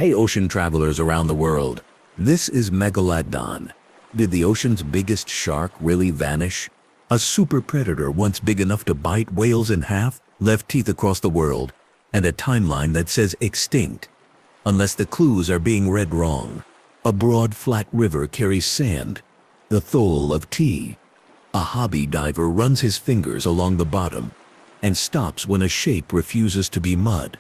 Hey ocean travelers around the world, this is Megalodon. Did the ocean's biggest shark really vanish? A super predator once big enough to bite whales in half, left teeth across the world, and a timeline that says extinct. Unless the clues are being read wrong. A broad flat river carries sand, the thole of tea. A hobby diver runs his fingers along the bottom and stops when a shape refuses to be mud.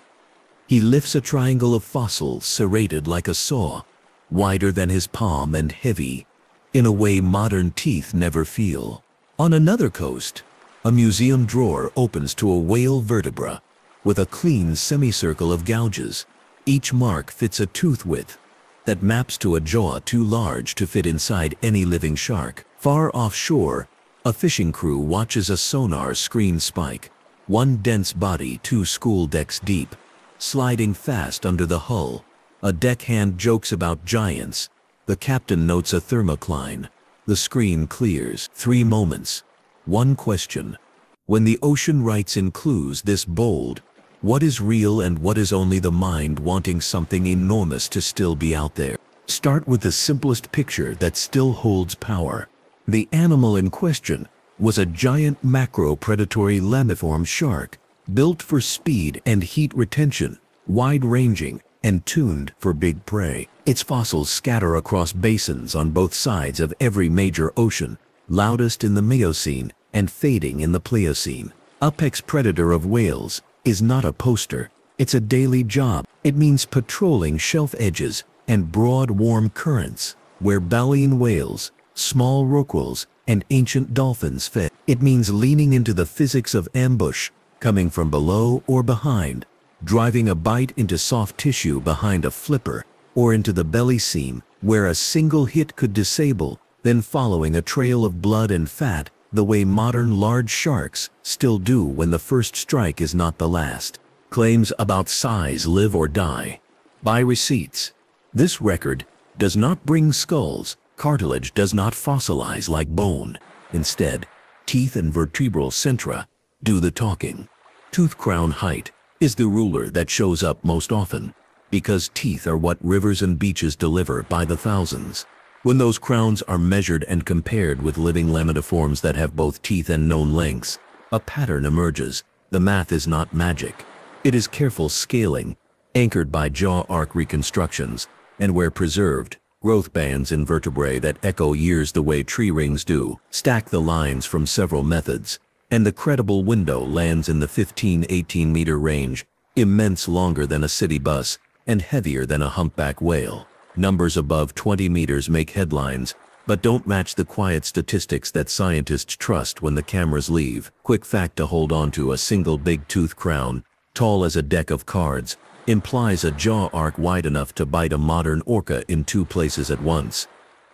He lifts a triangle of fossils serrated like a saw, wider than his palm and heavy, in a way modern teeth never feel. On another coast, a museum drawer opens to a whale vertebra with a clean semicircle of gouges. Each mark fits a tooth width that maps to a jaw too large to fit inside any living shark. Far offshore, a fishing crew watches a sonar screen spike, one dense body 2 school decks deep, sliding fast under the hull. A deckhand jokes about giants. The captain notes a thermocline. The screen clears. 3 moments. 1 question. When the ocean writes in clues this bold, what is real and what is only the mind wanting something enormous to still be out there? Start with the simplest picture that still holds power. The animal in question was a giant macro-predatory lamiform shark, built for speed and heat retention, wide-ranging, and tuned for big prey. Its fossils scatter across basins on both sides of every major ocean, loudest in the Miocene and fading in the Pliocene. Apex predator of whales is not a poster, it's a daily job. It means patrolling shelf edges and broad warm currents where baleen whales, small rorquals, and ancient dolphins fed. It means leaning into the physics of ambush, coming from below or behind, driving a bite into soft tissue behind a flipper, or into the belly seam where a single hit could disable, then following a trail of blood and fat the way modern large sharks still do when the first strike is not the last. Claims about size live or die by receipts. This record does not bring skulls. Cartilage does not fossilize like bone. Instead, teeth and vertebral centra do the talking. Tooth crown height is the ruler that shows up most often, because teeth are what rivers and beaches deliver by the thousands. When those crowns are measured and compared with living laminiforms that have both teeth and known lengths, a pattern emerges. The math is not magic. It is careful scaling, anchored by jaw arc reconstructions, and where preserved, growth bands in vertebrae that echo years the way tree rings do. Stack the lines from several methods, and the credible window lands in the 15-18 meter range, immense, longer than a city bus, and heavier than a humpback whale. Numbers above 20 meters make headlines, but don't match the quiet statistics that scientists trust when the cameras leave. Quick fact to hold on to: a single big tooth crown, tall as a deck of cards, implies a jaw arc wide enough to bite a modern orca in 2 places at once.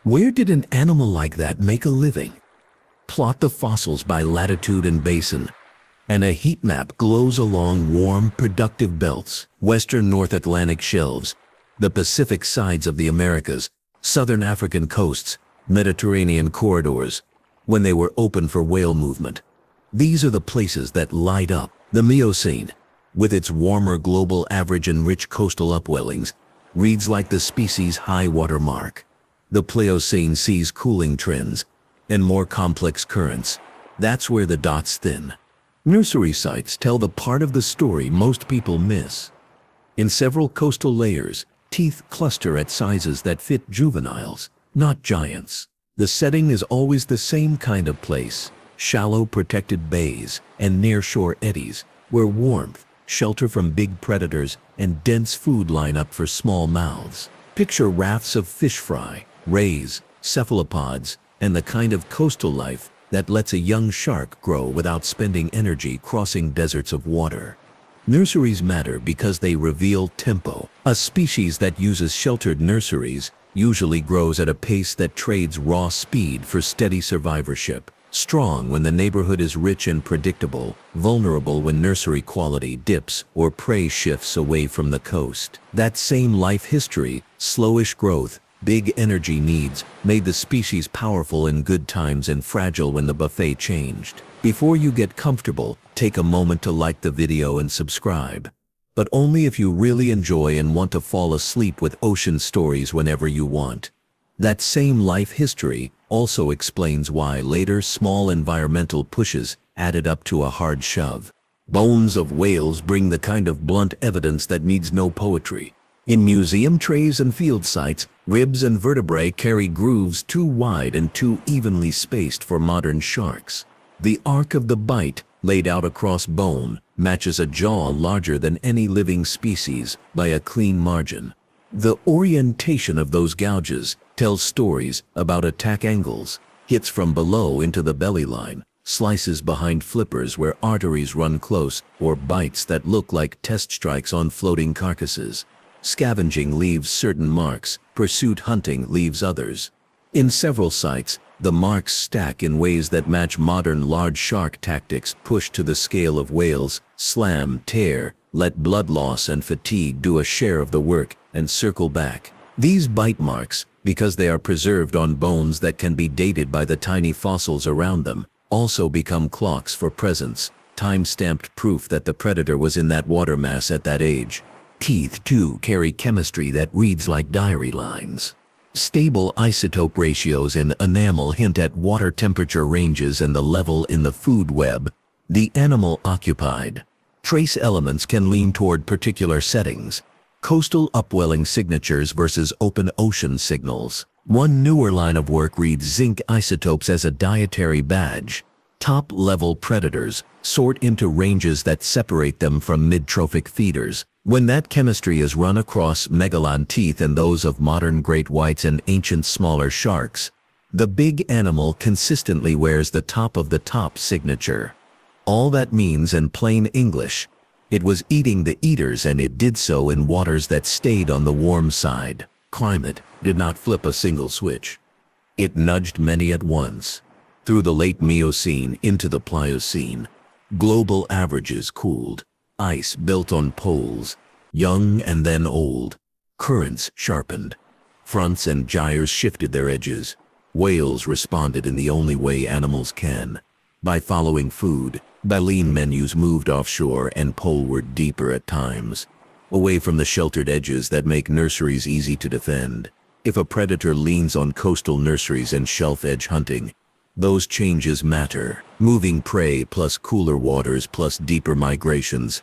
Where did an animal like that make a living? Plot the fossils by latitude and basin, and a heat map glows along warm, productive belts. Western North Atlantic shelves, the Pacific sides of the Americas, southern African coasts, Mediterranean corridors, when they were open for whale movement. These are the places that light up. The Miocene, with its warmer global average and rich coastal upwellings, reads like the species' high water mark. The Pliocene sees cooling trends and more complex currents. That's where the dots thin. Nursery sites tell the part of the story most people miss. In several coastal layers, teeth cluster at sizes that fit juveniles, not giants. The setting is always the same kind of place: shallow protected bays and nearshore eddies, where warmth, shelter from big predators, and dense food line up for small mouths. Picture rafts of fish fry, rays, cephalopods, and the kind of coastal life that lets a young shark grow without spending energy crossing deserts of water. Nurseries matter because they reveal tempo. A species that uses sheltered nurseries usually grows at a pace that trades raw speed for steady survivorship. Strong when the neighborhood is rich and predictable, vulnerable when nursery quality dips or prey shifts away from the coast. That same life history, slowish growth, big energy needs, made the species powerful in good times and fragile when the buffet changed. Before you get comfortable, take a moment to like the video and subscribe. but only if you really enjoy and want to fall asleep with ocean stories whenever you want. That same life history also explains why later small environmental pushes added up to a hard shove. Bones of whales bring the kind of blunt evidence that needs no poetry. In museum trays and field sites, ribs and vertebrae carry grooves too wide and too evenly spaced for modern sharks. The arc of the bite, laid out across bone, matches a jaw larger than any living species by a clean margin. The orientation of those gouges tells stories about attack angles, hits from below into the belly line, slices behind flippers where arteries run close, or bites that look like test strikes on floating carcasses. Scavenging leaves certain marks, pursuit hunting leaves others. In several sites, the marks stack in ways that match modern large shark tactics: push to the scale of whales, slam, tear, let blood loss and fatigue do a share of the work, and circle back. These bite marks, because they are preserved on bones that can be dated by the tiny fossils around them, also become clocks for presence, time-stamped proof that the predator was in that water mass at that age. Teeth, too, carry chemistry that reads like diary lines. Stable isotope ratios in enamel hint at water temperature ranges and the level in the food web the animal occupied. Trace elements can lean toward particular settings. Coastal upwelling signatures versus open ocean signals. One newer line of work reads zinc isotopes as a dietary badge. Top-level predators sort into ranges that separate them from mid-trophic feeders. When that chemistry is run across Megalodon teeth and those of modern great whites and ancient smaller sharks, the big animal consistently wears the top of the top signature. All that means in plain English: it was eating the eaters, and it did so in waters that stayed on the warm side. Climate did not flip a single switch. It nudged many at once. Through the late Miocene into the Pliocene, global averages cooled. Ice built on poles, young and then old. Currents sharpened. Fronts and gyres shifted their edges. Whales responded in the only way animals can: by following food. Baleen menus moved offshore and poleward deeper at times, away from the sheltered edges that make nurseries easy to defend. If a predator leans on coastal nurseries and shelf-edge hunting, those changes matter. Moving prey plus cooler waters plus deeper migrations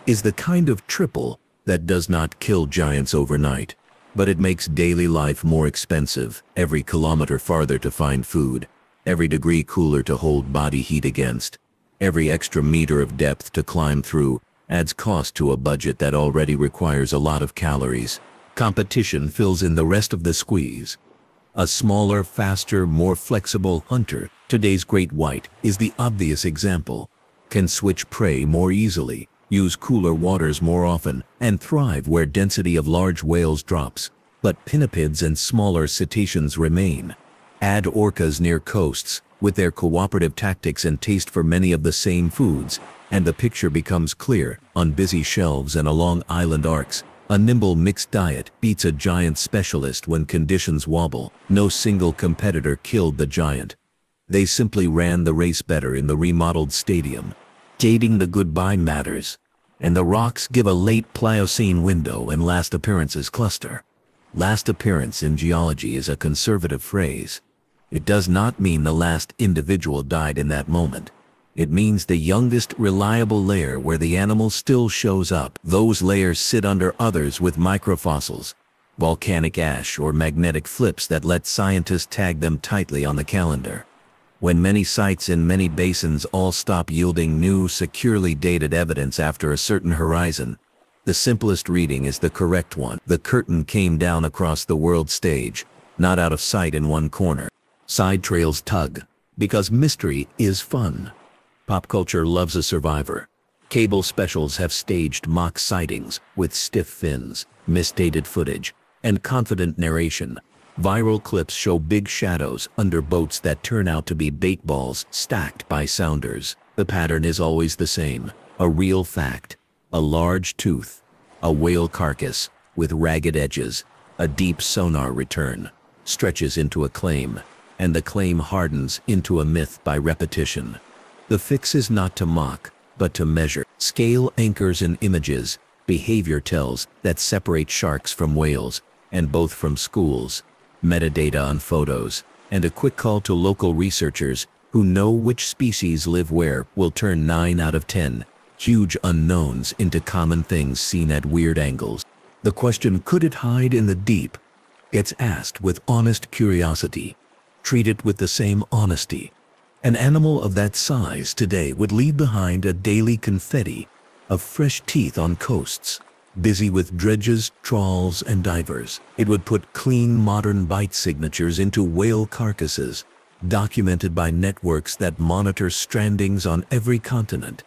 is the kind of triple that does not kill giants overnight, but it makes daily life more expensive. Every kilometer farther to find food, every degree cooler to hold body heat against, every extra meter of depth to climb through adds cost to a budget that already requires a lot of calories. Competition fills in the rest of the squeeze. A smaller, faster, more flexible hunter, today's great white, is the obvious example. Can switch prey more easily, use cooler waters more often, and thrive where density of large whales drops. But pinnipeds and smaller cetaceans remain. Add orcas near coasts, with their cooperative tactics and taste for many of the same foods, and the picture becomes clear. On busy shelves and along island arcs, a nimble mixed diet beats a giant specialist when conditions wobble. No single competitor killed the giant. They simply ran the race better in the remodeled stadium. Dating the goodbye matters, and the rocks give a late Pliocene window and last appearances cluster. Last appearance in geology is a conservative phrase. It does not mean the last individual died in that moment. It means the youngest reliable layer where the animal still shows up. Those layers sit under others with microfossils, volcanic ash or magnetic flips that let scientists tag them tightly on the calendar. When many sites in many basins all stop yielding new, securely dated evidence after a certain horizon, the simplest reading is the correct one. The curtain came down across the world stage, not out of sight in one corner. Side trails tug, because mystery is fun. Pop culture loves a survivor. Cable specials have staged mock sightings with stiff fins, misdated footage, and confident narration. Viral clips show big shadows under boats that turn out to be bait balls stacked by sounders. The pattern is always the same: a real fact, a large tooth, a whale carcass with ragged edges, a deep sonar return, stretches into a claim, and the claim hardens into a myth by repetition. The fix is not to mock, but to measure. Scale anchors in images, behavior tells that separate sharks from whales, and both from schools, metadata on photos, and a quick call to local researchers who know which species live where will turn 9 out of 10 huge unknowns into common things seen at weird angles. The question, could it hide in the deep, gets asked with honest curiosity. Treat it with the same honesty. An animal of that size today would leave behind a daily confetti of fresh teeth on coasts, busy with dredges, trawls, and divers. It would put clean modern bite signatures into whale carcasses, documented by networks that monitor strandings on every continent.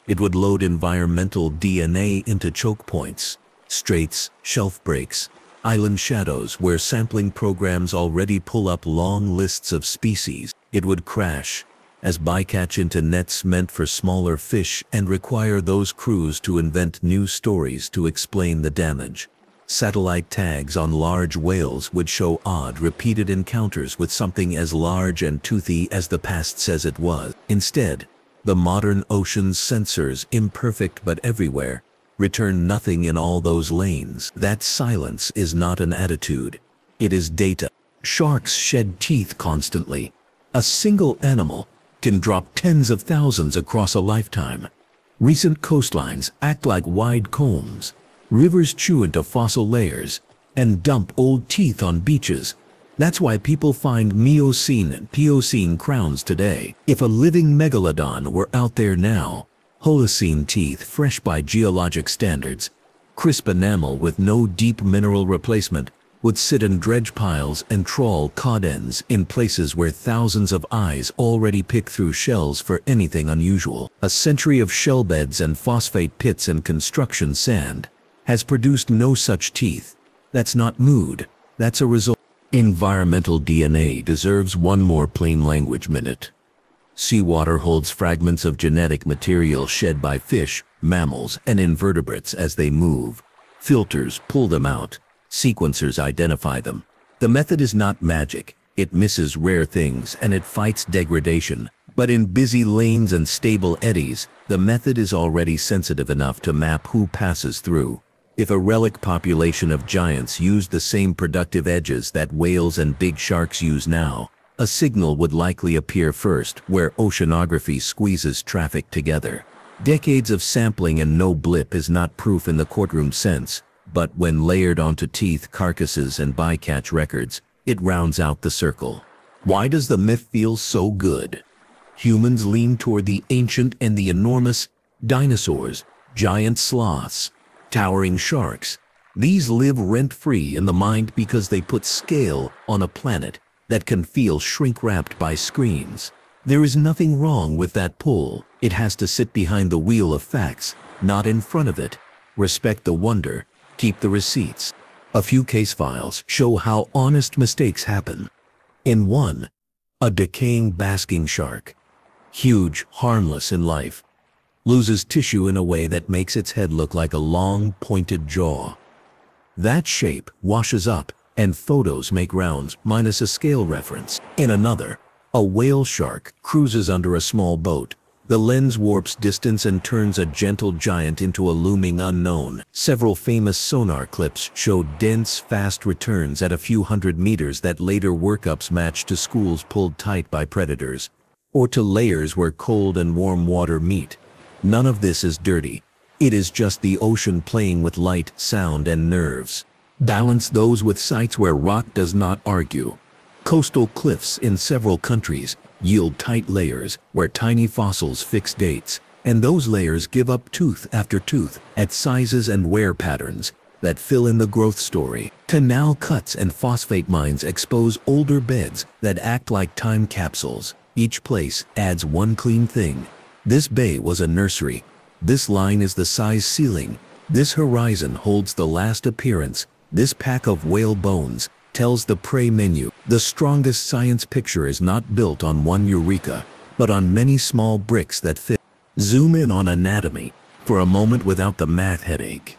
It would load environmental DNA into choke points, straits, shelf breaks, island shadows where sampling programs already pull up long lists of species. It would crash as bycatch into nets meant for smaller fish and require those crews to invent new stories to explain the damage. Satellite tags on large whales would show odd repeated encounters with something as large and toothy as the past says it was. Instead, the modern ocean's sensors, imperfect but everywhere, return nothing in all those lanes. That silence is not an attitude. It is data. Sharks shed teeth constantly. A single animal can drop tens of thousands across a lifetime. Recent coastlines act like wide combs. Rivers chew into fossil layers and dump old teeth on beaches. That's why people find Miocene and Pliocene crowns today. If a living Megalodon were out there now, Holocene teeth fresh by geologic standards, crisp enamel with no deep mineral replacement, would sit in dredge piles and trawl cod ends in places where thousands of eyes already pick through shells for anything unusual. A century of shell beds and phosphate pits and construction sand has produced no such teeth. That's not mood, that's a result. Environmental DNA deserves one more plain language minute. Seawater holds fragments of genetic material shed by fish, mammals, and invertebrates as they move. Filters pull them out. Sequencers identify them. The method is not magic. It misses rare things and it fights degradation. But in busy lanes and stable eddies, the method is already sensitive enough to map who passes through. If a relic population of giants used the same productive edges that whales and big sharks use now, a signal would likely appear first where oceanography squeezes traffic together. Decades of sampling and no blip is not proof in the courtroom sense, but when layered onto teeth, carcasses, and bycatch records, it rounds out the circle. Why does the myth feel so good? Humans lean toward the ancient and the enormous. Dinosaurs, giant sloths, towering sharks. These live rent-free in the mind because they put scale on a planet that can feel shrink-wrapped by screens. There is nothing wrong with that pull. It has to sit behind the wheel of facts, not in front of it. Respect the wonder, keep the receipts. A few case files show how honest mistakes happen. In one, a decaying basking shark, huge, harmless in life, loses tissue in a way that makes its head look like a long, pointed jaw. That shape washes up, and photos make rounds minus a scale reference. In another, a whale shark cruises under a small boat. The lens warps distance and turns a gentle giant into a looming unknown. Several famous sonar clips show dense, fast returns at a few hundred meters that later workups match to schools pulled tight by predators, or to layers where cold and warm water meet. None of this is dirty. It is just the ocean playing with light, sound, and nerves. Balance those with sites where rock does not argue. Coastal cliffs in several countries yield tight layers where tiny fossils fix dates, and those layers give up tooth after tooth at sizes and wear patterns that fill in the growth story. Canal cuts and phosphate mines expose older beds that act like time capsules. Each place adds one clean thing. This bay was a nursery. This line is the size ceiling. This horizon holds the last appearance. This pack of whale bones tells the prey menu. The strongest science picture is not built on one eureka, but on many small bricks that fit. Zoom in on anatomy for a moment without the math headache.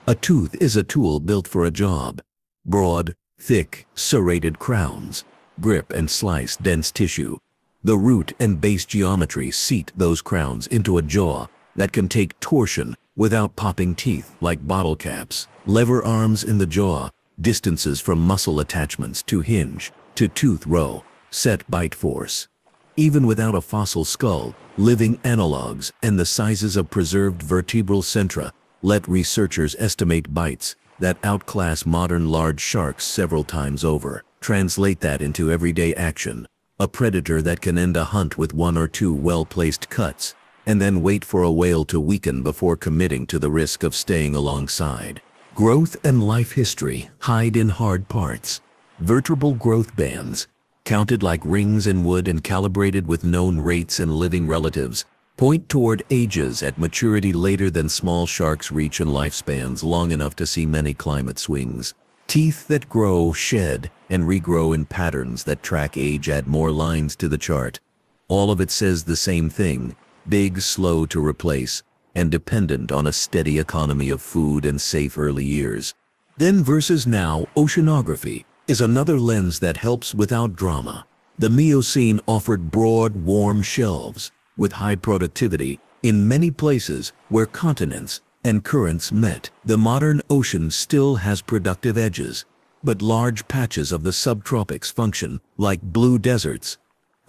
A tooth is a tool built for a job. Broad, thick, serrated crowns. Grip and slice dense tissue. The root and base geometry seat those crowns into a jaw that can take torsion without popping teeth like bottle caps, lever arms in the jaw, distances from muscle attachments to hinge, to tooth row, set bite force. Even without a fossil skull, living analogs and the sizes of preserved vertebral centra let researchers estimate bites that outclass modern large sharks several times over. Translate that into everyday action. A predator that can end a hunt with 1 or 2 well-placed cuts, and then wait for a whale to weaken before committing to the risk of staying alongside. Growth and life history hide in hard parts. Vertebral growth bands, counted like rings in wood and calibrated with known rates and living relatives, point toward ages at maturity later than small sharks reach in lifespans long enough to see many climate swings. Teeth that grow, shed, and regrow in patterns that track age add more lines to the chart. All of it says the same thing: big, slow to replace, and dependent on a steady economy of food and safe early years. Then versus now, oceanography is another lens that helps without drama. The Miocene offered broad, warm shelves with high productivity in many places where continents and currents met. The modern ocean still has productive edges, but large patches of the subtropics function like blue deserts.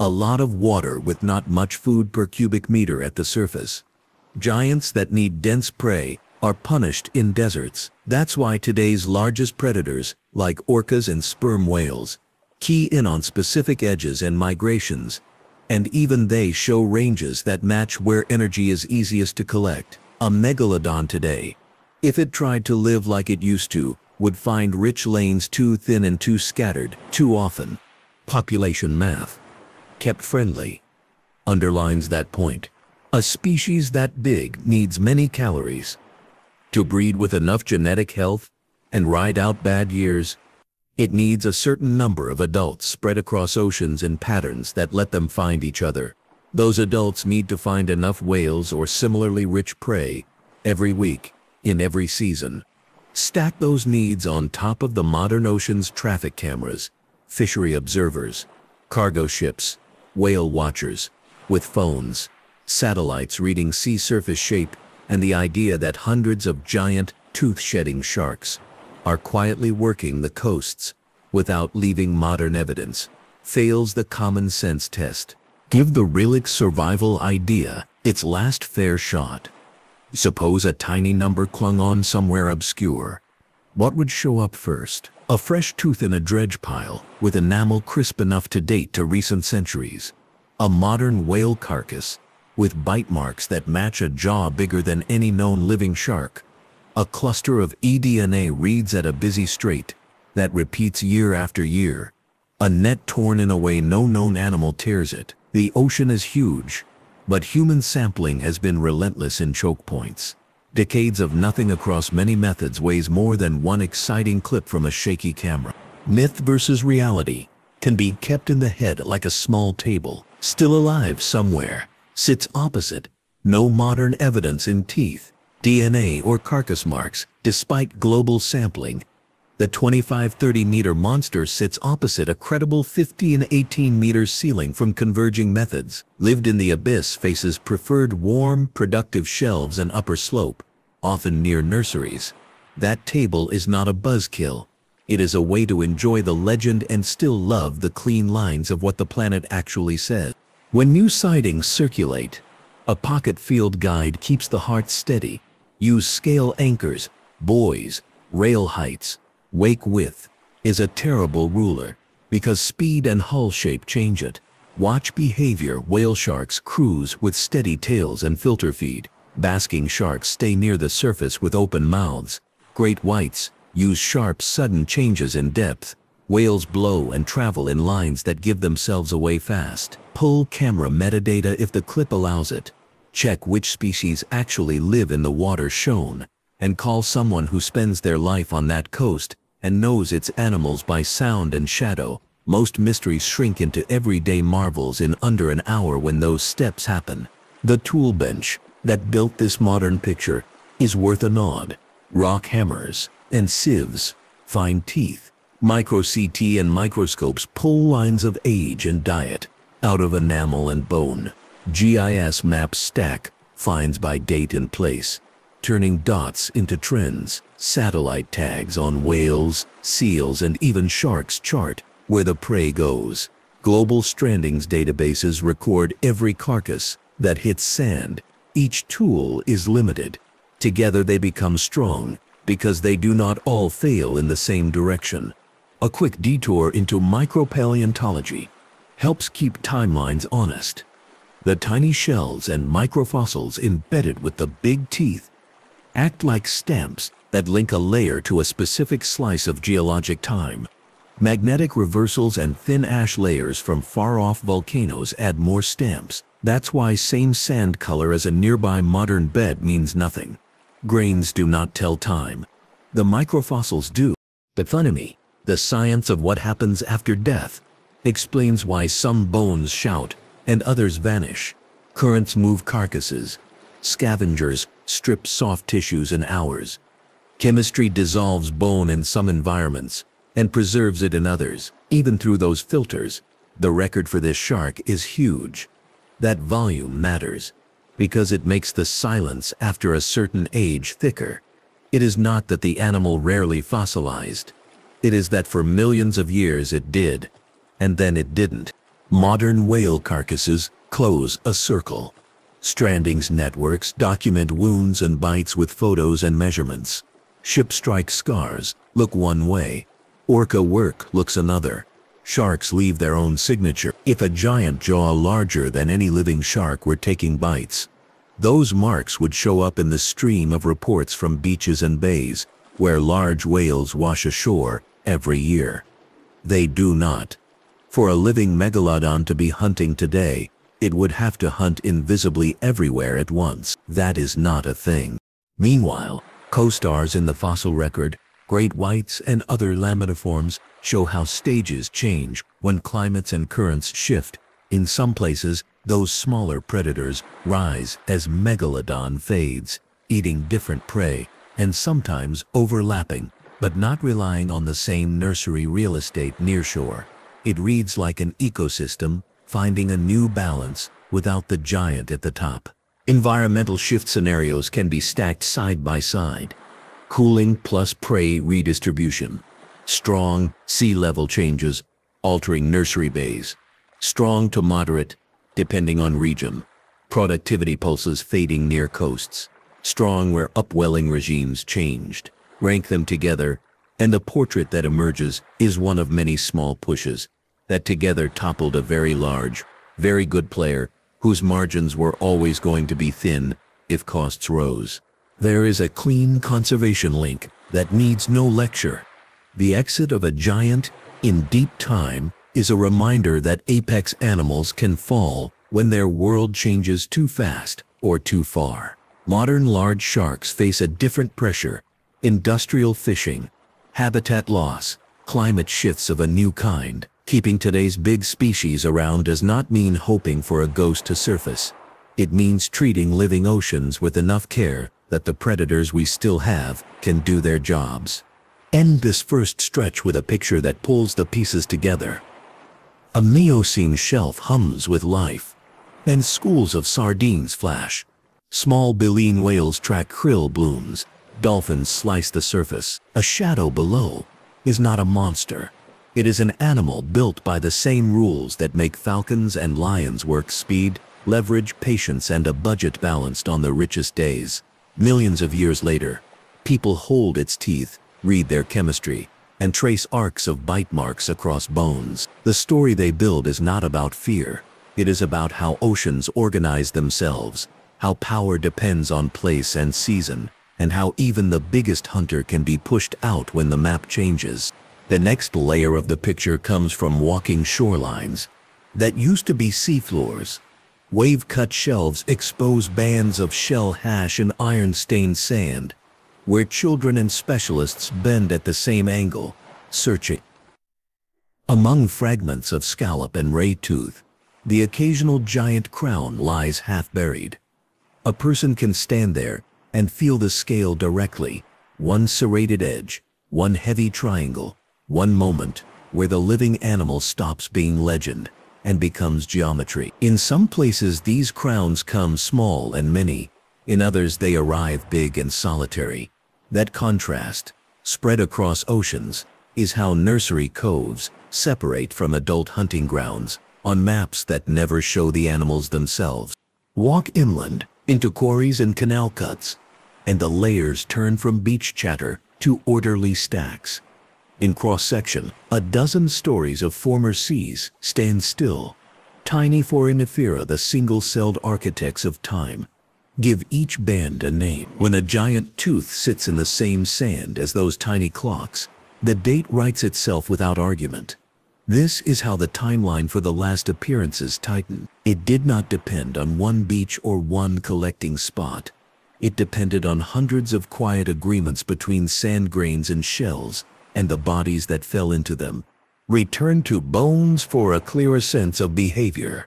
A lot of water with not much food per cubic meter at the surface. Giants that need dense prey are punished in deserts. That's why today's largest predators, like orcas and sperm whales, key in on specific edges and migrations, and even they show ranges that match where energy is easiest to collect. A megalodon today, if it tried to live like it used to, would find rich lanes too thin and too scattered too often. Population math, kept friendly, underlines that point. A species that big needs many calories. To breed with enough genetic health and ride out bad years, it needs a certain number of adults spread across oceans in patterns that let them find each other. Those adults need to find enough whales or similarly rich prey every week, in every season. Stack those needs on top of the modern ocean's traffic cameras, fishery observers, cargo ships, whale watchers, with phones, satellites reading sea surface shape, and the idea that hundreds of giant, tooth-shedding sharks are quietly working the coasts without leaving modern evidence, fails the common sense test. Give the relic survival idea its last fair shot. Suppose a tiny number clung on somewhere obscure. What would show up first? A fresh tooth in a dredge pile with enamel crisp enough to date to recent centuries. A modern whale carcass with bite marks that match a jaw bigger than any known living shark. A cluster of eDNA reads at a busy strait that repeats year after year. A net torn in a way no known animal tears it. The ocean is huge, but human sampling has been relentless in choke points. Decades of nothing across many methods weighs more than one exciting clip from a shaky camera. Myth versus reality can be kept in the head like a small table, still alive somewhere, sits opposite. No modern evidence in teeth, DNA, or carcass marks, despite global sampling. The 25-30 meter monster sits opposite a credible 50 and 18 meters ceiling from converging methods. Lived in the abyss, faces preferred warm, productive shelves and upper slope, often near nurseries. That table is not a buzzkill. It is a way to enjoy the legend and still love the clean lines of what the planet actually says. When new sightings circulate, a pocket field guide keeps the heart steady. Use scale anchors, buoys, rail heights. Wake width is a terrible ruler because speed and hull shape change it. Watch behavior. Whale sharks cruise with steady tails and filter feed. Basking sharks stay near the surface with open mouths. Great whites use sharp sudden changes in depth. Whales blow and travel in lines that give themselves away fast. Pull camera metadata if the clip allows it. Check which species actually live in the water shown, and call someone who spends their life on that coast and knows its animals by sound and shadow. Most mysteries shrink into everyday marvels in under an hour when those steps happen. The tool bench that built this modern picture is worth a nod. Rock hammers and sieves, fine teeth, micro CT and microscopes pull lines of age and diet out of enamel and bone. GIS maps stack finds by date and place. turning dots into trends. Satellite tags on whales, seals, and even sharks chart where the prey goes. Global strandings databases record every carcass that hits sand. Each tool is limited. Together they become strong because they do not all fail in the same direction. A quick detour into micropaleontology helps keep timelines honest. The tiny shells and microfossils embedded with the big teeth act like stamps that link a layer to a specific slice of geologic time. Magnetic reversals and thin ash layers from far-off volcanoes add more stamps. That's why same sand color as a nearby modern bed means nothing. Grains do not tell time. The microfossils do. Pathonymy, the science of what happens after death, explains why some bones shout and others vanish. Currents move carcasses. Scavengers strip soft tissues in hours. Chemistry dissolves bone in some environments and preserves it in others. Even through those filters, the record for this shark is huge. That volume matters because it makes the silence after a certain age thicker. It is not that the animal rarely fossilized. It is that for millions of years it did, and then it didn't. Modern whale carcasses close a circle. Strandings networks document wounds and bites with photos and measurements. Ship strike scars look one way. Orca work looks another. Sharks leave their own signature. If a giant jaw larger than any living shark were taking bites, those marks would show up in the stream of reports from beaches and bays where large whales wash ashore every year. They do not. For a living megalodon to be hunting today, it would have to hunt invisibly everywhere at once. That is not a thing. Meanwhile, co-stars in the fossil record, great whites and other laminiforms, show how stages change when climates and currents shift. In some places, those smaller predators rise as Megalodon fades, eating different prey, and sometimes overlapping, but not relying on the same nursery real estate nearshore. It reads like an ecosystem, finding a new balance without the giant at the top. Environmental shift scenarios can be stacked side by side. Cooling plus prey redistribution. Strong sea level changes, altering nursery bays. Strong to moderate, depending on region. Productivity pulses fading near coasts. Strong where upwelling regimes changed. Rank them together, and the portrait that emerges is one of many small pushes that together toppled a very large, very good player whose margins were always going to be thin if costs rose. There is a clean conservation link that needs no lecture. The exit of a giant in deep time is a reminder that apex animals can fall when their world changes too fast or too far. Modern large sharks face a different pressure: industrial fishing, habitat loss, climate shifts of a new kind. Keeping today's big species around does not mean hoping for a ghost to surface. It means treating living oceans with enough care that the predators we still have can do their jobs. End this first stretch with a picture that pulls the pieces together. A Miocene shelf hums with life, and schools of sardines flash. Small baleen whales track krill blooms. Dolphins slice the surface. A shadow below is not a monster. It is an animal built by the same rules that make falcons and lions work: speed, leverage, patience, and a budget balanced on the richest days. Millions of years later, people hold its teeth, read their chemistry, and trace arcs of bite marks across bones. The story they build is not about fear. It is about how oceans organize themselves, how power depends on place and season, and how even the biggest hunter can be pushed out when the map changes. The next layer of the picture comes from walking shorelines that used to be seafloors. Wave-cut shelves expose bands of shell hash and iron-stained sand, where children and specialists bend at the same angle, searching. Among fragments of scallop and ray tooth, the occasional giant crown lies half-buried. A person can stand there and feel the scale directly, one serrated edge, one heavy triangle, one moment where the living animal stops being legend and becomes geometry. In some places these crowns come small and many, In others they arrive big and solitary. That contrast, spread across oceans, is how nursery coves separate from adult hunting grounds on maps that never show the animals themselves. Walk inland into quarries and canal cuts, and the layers turn from beach chatter to orderly stacks. In cross-section, a dozen stories of former seas stand still. Tiny foraminifera, the single-celled architects of time, give each band a name. When a giant tooth sits in the same sand as those tiny clocks, the date writes itself without argument. This is how the timeline for the last appearances tightened. It did not depend on one beach or one collecting spot. It depended on hundreds of quiet agreements between sand grains and shells and the bodies that fell into them. Return to bones for a clearer sense of behavior.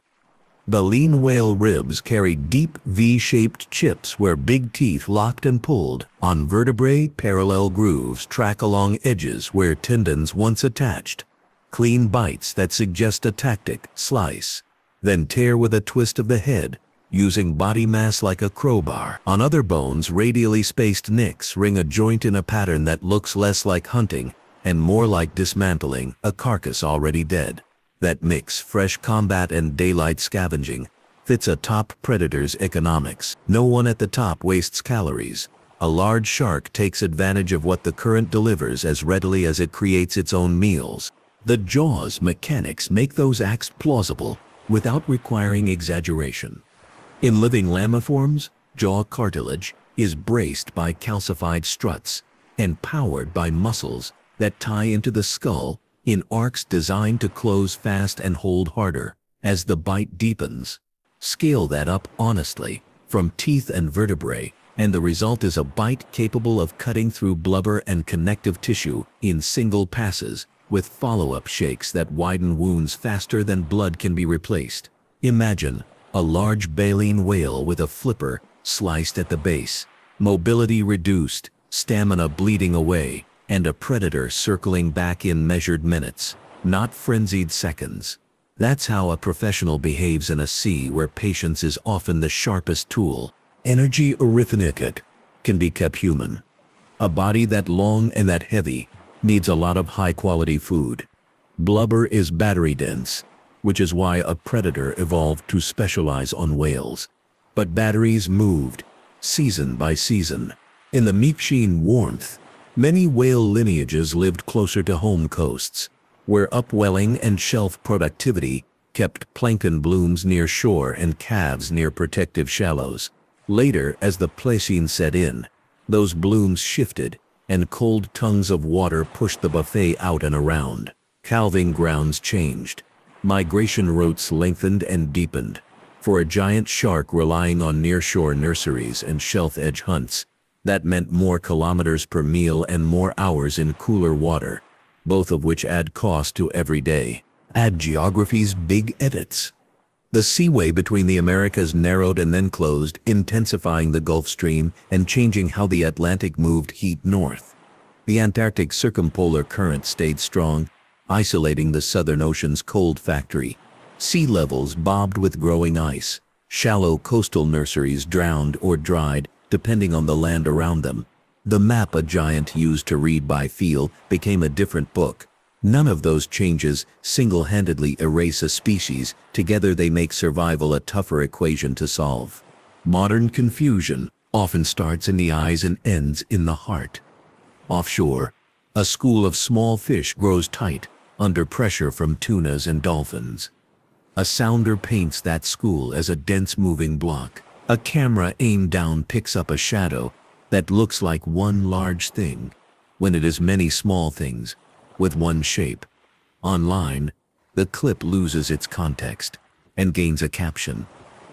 Baleen whale ribs carry deep V-shaped chips where big teeth locked and pulled. On vertebrae, parallel grooves track along edges where tendons once attached. Clean bites that suggest a tactic: slice, then tear with a twist of the head, using body mass like a crowbar. On other bones, radially spaced nicks ring a joint in a pattern that looks less like hunting and more like dismantling a carcass already dead. That mix, fresh combat and daylight scavenging, fits a top predator's economics. No one at the top wastes calories. A large shark takes advantage of what the current delivers as readily as it creates its own meals. The jaw's mechanics make those acts plausible without requiring exaggeration. In living lammiforms, jaw cartilage is braced by calcified struts and powered by muscles that tie into the skull in arcs designed to close fast and hold harder as the bite deepens. Scale that up honestly from teeth and vertebrae, and the result is a bite capable of cutting through blubber and connective tissue in single passes, with follow-up shakes that widen wounds faster than blood can be replaced. Imagine a large baleen whale with a flipper sliced at the base, mobility reduced, stamina bleeding away, and a predator circling back in measured minutes, not frenzied seconds. That's how a professional behaves in a sea where patience is often the sharpest tool. Energy arithmetic can be kept human. A body that long and that heavy needs a lot of high-quality food. Blubber is battery-dense, which is why a predator evolved to specialize on whales. But batteries moved, season by season. In the Mexican warmth, many whale lineages lived closer to home coasts, where upwelling and shelf productivity kept plankton blooms near shore and calves near protective shallows. Later, as the Pleistocene set in, those blooms shifted, and cold tongues of water pushed the buffet out and around. Calving grounds changed. Migration routes lengthened and deepened. For a giant shark relying on nearshore nurseries and shelf-edge hunts, that meant more kilometers per meal and more hours in cooler water, both of which add cost to every day. Add geography's big edits. The seaway between the Americas narrowed and then closed, intensifying the Gulf Stream and changing how the Atlantic moved heat north. The Antarctic circumpolar current stayed strong, isolating the Southern Ocean's cold factory. Sea levels bobbed with growing ice. Shallow coastal nurseries drowned or dried, depending on the land around them. The map a giant used to read by feel became a different book. None of those changes single-handedly erase a species. Together they make survival a tougher equation to solve. Modern confusion often starts in the eyes and ends in the heart. Offshore, a school of small fish grows tight under pressure from tunas and dolphins. A sounder paints that school as a dense moving block. A camera aimed down picks up a shadow that looks like one large thing, when it is many small things with one shape. Online, the clip loses its context and gains a caption.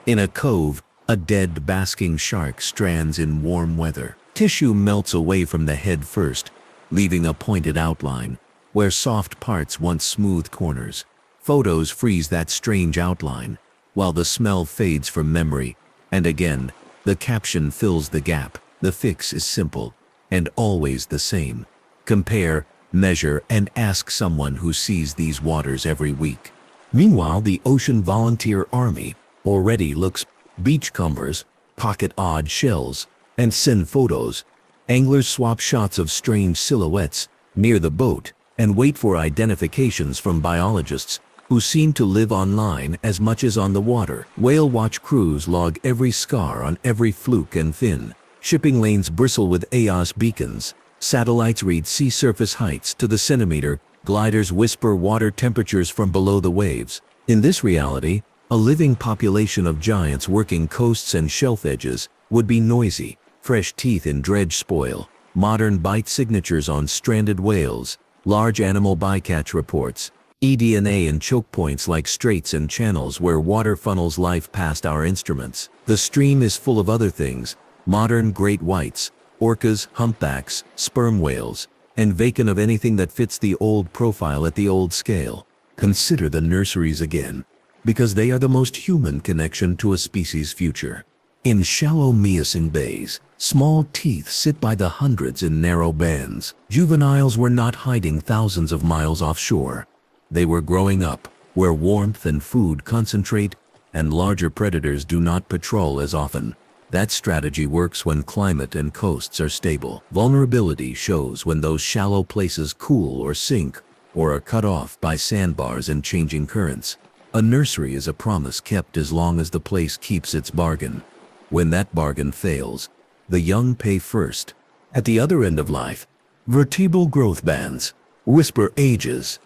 In a cove, a dead basking shark strands in warm weather. Tissue melts away from the head first, leaving a pointed outline where soft parts once smooth corners. Photos freeze that strange outline, while the smell fades from memory, and again, the caption fills the gap. The fix is simple, and always the same. Compare, measure, and ask someone who sees these waters every week. Meanwhile, the Ocean Volunteer Army already looks beachcombers pocket odd shells, and send photos. Anglers swap shots of strange silhouettes near the boat and wait for identifications from biologists who seem to live online as much as on the water. Whale watch crews log every scar on every fluke and fin. Shipping lanes bristle with AOS beacons. Satellites read sea surface heights to the centimeter. Gliders whisper water temperatures from below the waves. In this reality, a living population of giants working coasts and shelf edges would be noisy. Fresh teeth in dredge spoil, modern bite signatures on stranded whales, large animal bycatch reports, eDNA in choke points like straits and channels where water funnels life past our instruments. The stream is full of other things, modern great whites, orcas, humpbacks, sperm whales, and vacant of anything that fits the old profile at the old scale. Consider the nurseries again, because they are the most human connection to a species' future. In shallow Miocene bays, small teeth sit by the hundreds in narrow bands. Juveniles were not hiding thousands of miles offshore. They were growing up, where warmth and food concentrate, and larger predators do not patrol as often. That strategy works when climate and coasts are stable. Vulnerability shows when those shallow places cool or sink, or are cut off by sandbars and changing currents. A nursery is a promise kept as long as the place keeps its bargain. When that bargain fails, the young pay first. At the other end of life, vertebral growth bands whisper ages.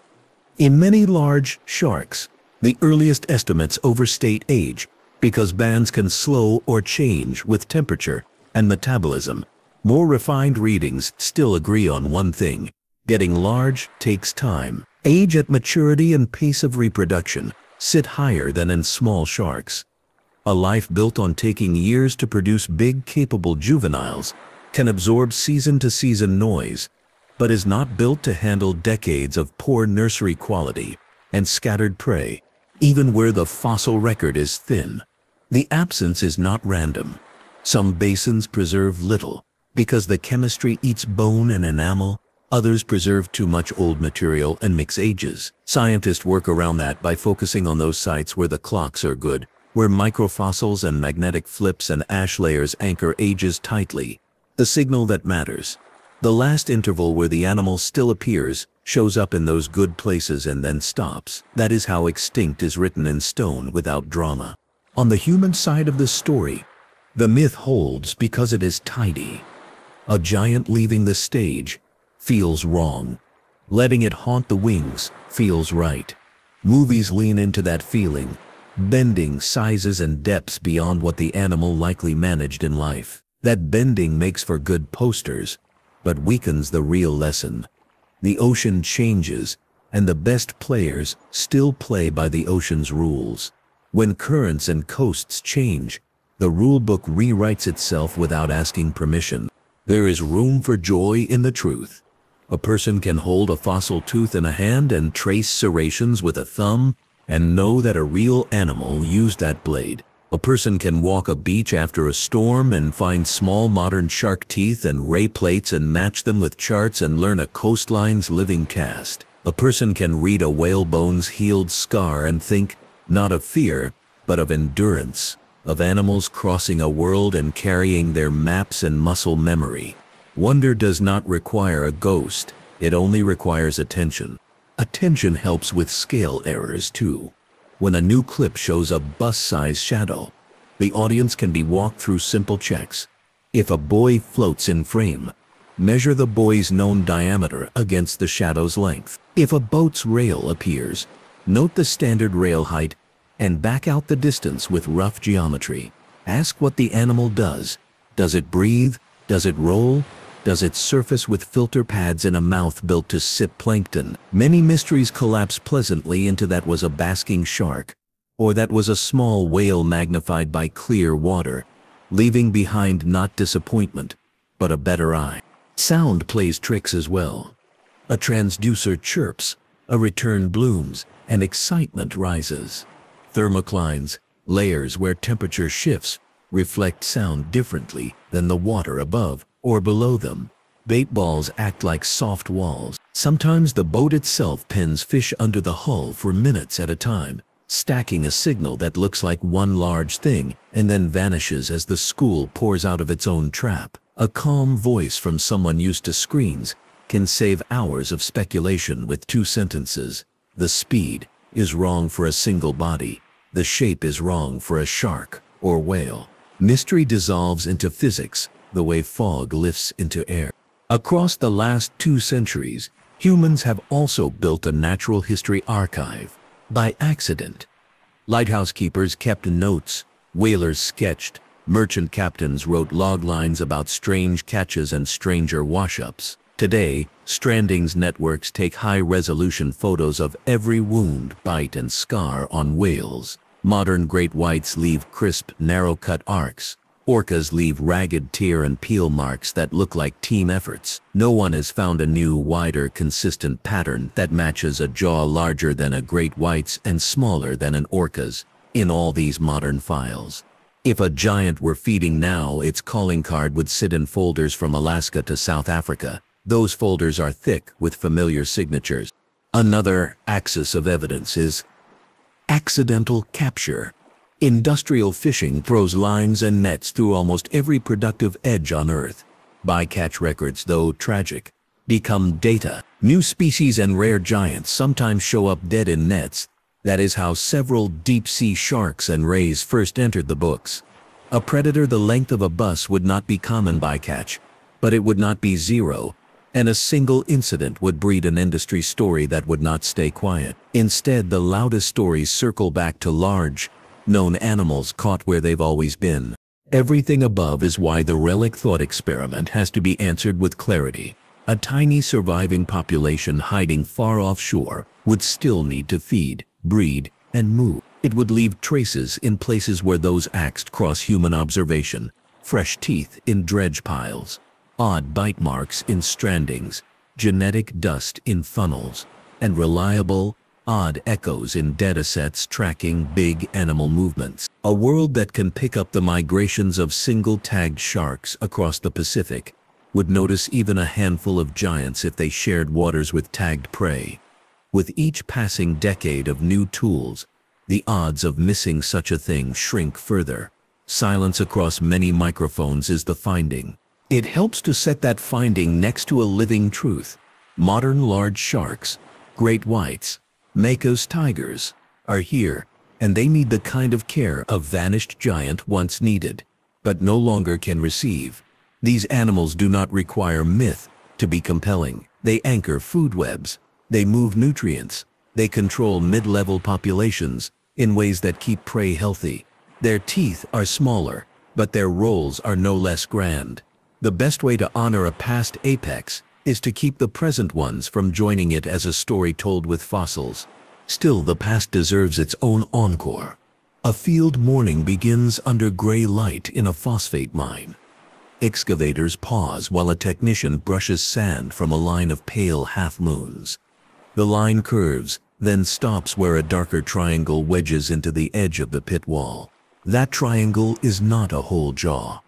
In many large sharks, the earliest estimates overstate age because bands can slow or change with temperature and metabolism. More refined readings still agree on one thing: getting large takes time. Age at maturity and pace of reproduction sit higher than in small sharks. A life built on taking years to produce big, capable juveniles can absorb season-to-season noise, but is not built to handle decades of poor nursery quality and scattered prey, even where the fossil record is thin. The absence is not random. Some basins preserve little because the chemistry eats bone and enamel. Others preserve too much old material and mix ages. Scientists work around that by focusing on those sites where the clocks are good, where microfossils and magnetic flips and ash layers anchor ages tightly. The signal that matters. The last interval where the animal still appears, shows up in those good places and then stops. That is how extinct is written in stone without drama. On the human side of the story, the myth holds because it is tidy. A giant leaving the stage feels wrong. Letting it haunt the wings feels right. Movies lean into that feeling, bending sizes and depths beyond what the animal likely managed in life. That bending makes for good posters, but weakens the real lesson. The ocean changes, and the best players still play by the ocean's rules. When currents and coasts change, the rulebook rewrites itself without asking permission. There is room for joy in the truth. A person can hold a fossil tooth in a hand and trace serrations with a thumb and know that a real animal used that blade. A person can walk a beach after a storm and find small modern shark teeth and ray plates and match them with charts and learn a coastline's living cast. A person can read a whalebone's healed scar and think, not of fear, but of endurance, of animals crossing a world and carrying their maps and muscle memory. Wonder does not require a ghost, it only requires attention. Attention helps with scale errors too. When a new clip shows a bus-sized shadow, the audience can be walked through simple checks. If a buoy floats in frame, measure the buoy's known diameter against the shadow's length. If a boat's rail appears, note the standard rail height and back out the distance with rough geometry. Ask what the animal does. Does it breathe? Does it roll? Does it surface with filter pads and a mouth built to sip plankton? Many mysteries collapse pleasantly into that was a basking shark, or that was a small whale magnified by clear water, leaving behind not disappointment, but a better eye. Sound plays tricks as well. A transducer chirps, a return blooms, and excitement rises. Thermoclines, layers where temperature shifts, reflect sound differently than the water above or below them. Bait balls act like soft walls. Sometimes the boat itself pens fish under the hull for minutes at a time. stacking a signal that looks like one large thing and then vanishes as the school pours out of its own trap. A calm voice from someone used to screens can save hours of speculation with 2 sentences. The speed is wrong for a single body. The shape is wrong for a shark or whale. Mystery dissolves into physics the way fog lifts into air. Across the last 2 centuries, humans have also built a natural history archive. By accident. Lighthouse keepers kept notes, whalers sketched, merchant captains wrote log lines about strange catches and stranger wash-ups. Today, strandings networks take high-resolution photos of every wound, bite, and scar on whales. Modern great whites leave crisp, narrow-cut arcs. Orcas leave ragged tear and peel marks that look like team efforts. No one has found a new, wider, consistent pattern that matches a jaw larger than a great white's and smaller than an orca's in all these modern files. If a giant were feeding now, its calling card would sit in folders from Alaska to South Africa. Those folders are thick with familiar signatures. Another axis of evidence is accidental capture. Industrial fishing throws lines and nets through almost every productive edge on Earth. Bycatch records, though tragic, become data. New species and rare giants sometimes show up dead in nets. That is how several deep-sea sharks and rays first entered the books. A predator the length of a bus would not be common bycatch, but it would not be zero, and a single incident would breed an industry story that would not stay quiet. Instead, the loudest stories circle back to large, known animals caught where they've always been. Everything above is why the relic thought experiment has to be answered with clarity. A tiny surviving population hiding far offshore would still need to feed, breed, and move. It would leave traces in places where those acts cross human observation. Fresh teeth in dredge piles, odd bite marks in strandings, genetic dust in funnels, and reliable, odd echoes in datasets tracking big animal movements. A world that can pick up the migrations of single-tagged sharks across the Pacific would notice even a handful of giants if they shared waters with tagged prey. With each passing decade of new tools, the odds of missing such a thing shrink further. Silence across many microphones is the finding. It helps to set that finding next to a living truth. Modern large sharks, great whites, Mako's tigers, are here, and they need the kind of care a vanished giant once needed, but no longer can receive. These animals do not require myth to be compelling. They anchor food webs. They move nutrients. They control mid-level populations in ways that keep prey healthy. Their teeth are smaller, but their roles are no less grand. The best way to honor a past apex is to keep the present ones from joining it as a story told with fossils. Still, the past deserves its own encore. A field morning begins under gray light in a phosphate mine. Excavators pause while a technician brushes sand from a line of pale half-moons. The line curves, then stops where a darker triangle wedges into the edge of the pit wall. That triangle is not a whole jaw.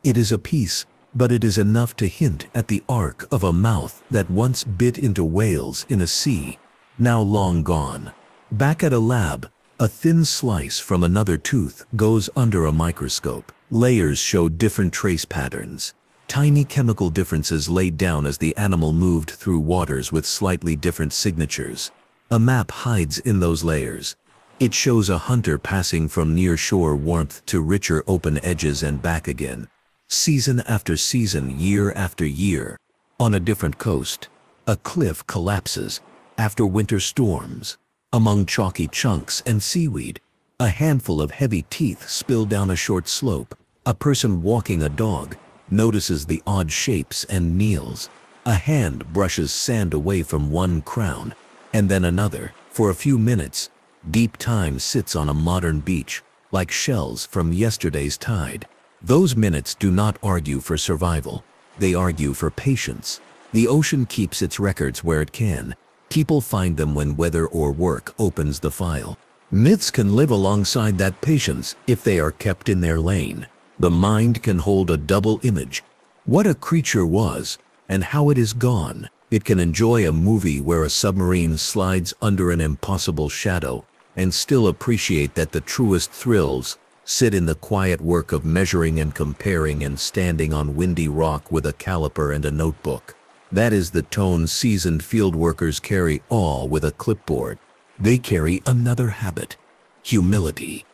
It is a piece, but it is enough to hint at the arc of a mouth that once bit into whales in a sea, now long gone. Back at a lab, a thin slice from another tooth goes under a microscope. Layers show different trace patterns. Tiny chemical differences laid down as the animal moved through waters with slightly different signatures. A map hides in those layers. It shows a hunter passing from near-shore warmth to richer open edges and back again. Season after season, year after year. On a different coast, a cliff collapses after winter storms. Among chalky chunks and seaweed, a handful of heavy teeth spill down a short slope. A person walking a dog notices the odd shapes and kneels. A hand brushes sand away from one crown, and then another. For a few minutes, deep time sits on a modern beach, like shells from yesterday's tide. Those minutes do not argue for survival. They argue for patience. The ocean keeps its records where it can. People find them when weather or work opens the file. Myths can live alongside that patience if they are kept in their lane. The mind can hold a double image. What a creature was, and how it is gone. It can enjoy a movie where a submarine slides under an impossible shadow, and still appreciate that the truest thrills sit in the quiet work of measuring and comparing and standing on windy rock with a caliper and a notebook. That is the tone seasoned field workers carry, all with a clipboard. They carry another habit: humility.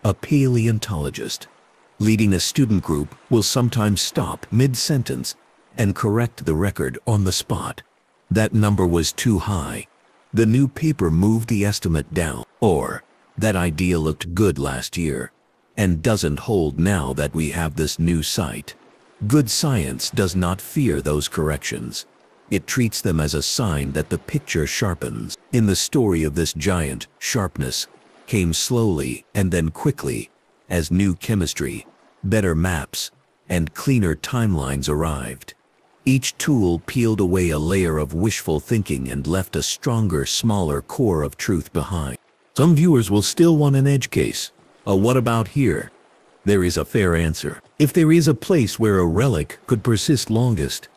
A paleontologist leading a student group will sometimes stop mid-sentence and correct the record on the spot. That number was too high. The new paper moved the estimate down. Or, that idea looked good last year and doesn't hold now that we have this new site. Good science does not fear those corrections. It treats them as a sign that the picture sharpens. In the story of this giant, sharpness came slowly and then quickly as new chemistry, better maps, and cleaner timelines arrived. Each tool peeled away a layer of wishful thinking and left a stronger, smaller core of truth behind. Some viewers will still want an edge case. A what about here? There is a fair answer. If there is a place where a relic could persist longest,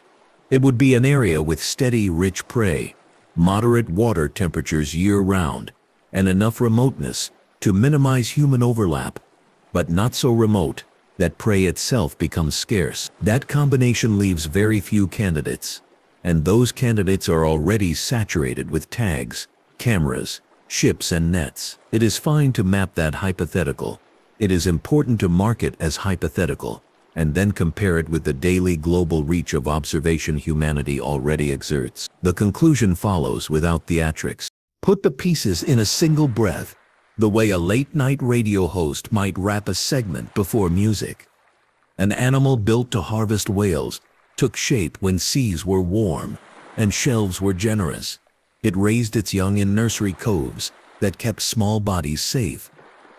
it would be an area with steady, rich prey, moderate water temperatures year-round, and enough remoteness to minimize human overlap, but not so remote that prey itself becomes scarce. That combination leaves very few candidates, and those candidates are already saturated with tags, cameras, ships and nets. It is fine to map that hypothetical. It is important to mark it as hypothetical, and then compare it with the daily global reach of observation humanity already exerts. The conclusion follows without theatrics. Put the pieces in a single breath, the way a late-night radio host might wrap a segment before music. An animal built to harvest whales took shape when seas were warm and shelves were generous. It raised its young in nursery coves that kept small bodies safe.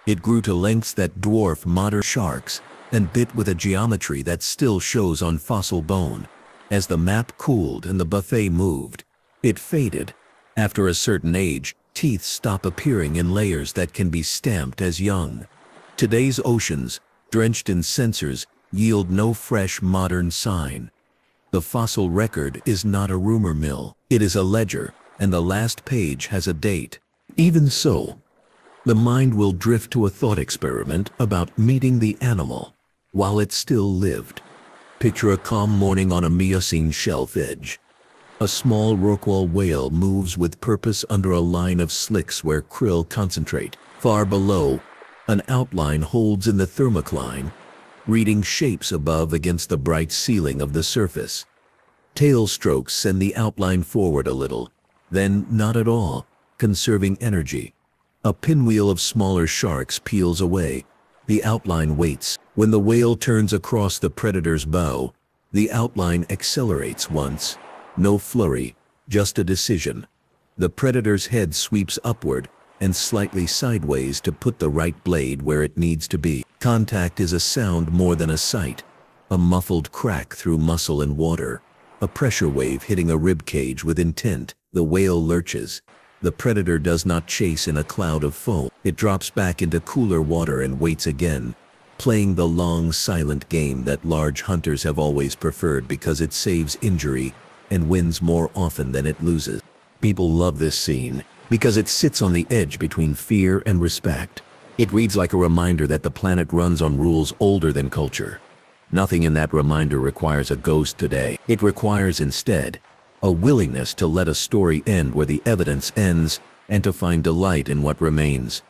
It grew to lengths that dwarf modern sharks and bit with a geometry that still shows on fossil bone. As the map cooled and the buffet moved, it faded. After a certain age, teeth stop appearing in layers that can be stamped as young. Today's oceans, drenched in sensors, yield no fresh modern sign. The fossil record is not a rumor mill. It is a ledger, and the last page has a date. Even so, the mind will drift to a thought experiment about meeting the animal while it still lived. Picture a calm morning on a Miocene shelf edge. A small rorqual whale moves with purpose under a line of slicks where krill concentrate. Far below, an outline holds in the thermocline, reading shapes above against the bright ceiling of the surface. Tail strokes send the outline forward a little, then not at all, conserving energy. A pinwheel of smaller sharks peels away. The outline waits. When the whale turns across the predator's bow, the outline accelerates once. No flurry, just a decision. The predator's head sweeps upward and slightly sideways to put the right blade where it needs to be. Contact is a sound more than a sight. A muffled crack through muscle and water. A pressure wave hitting a rib cage with intent. The whale lurches. The predator does not chase in a cloud of foam. It drops back into cooler water and waits again, playing the long, silent game that large hunters have always preferred because it saves injury and wins more often than it loses. People love this scene because it sits on the edge between fear and respect. It reads like a reminder that the planet runs on rules older than culture. Nothing in that reminder requires a ghost today. It requires instead a willingness to let a story end where the evidence ends and to find delight in what remains.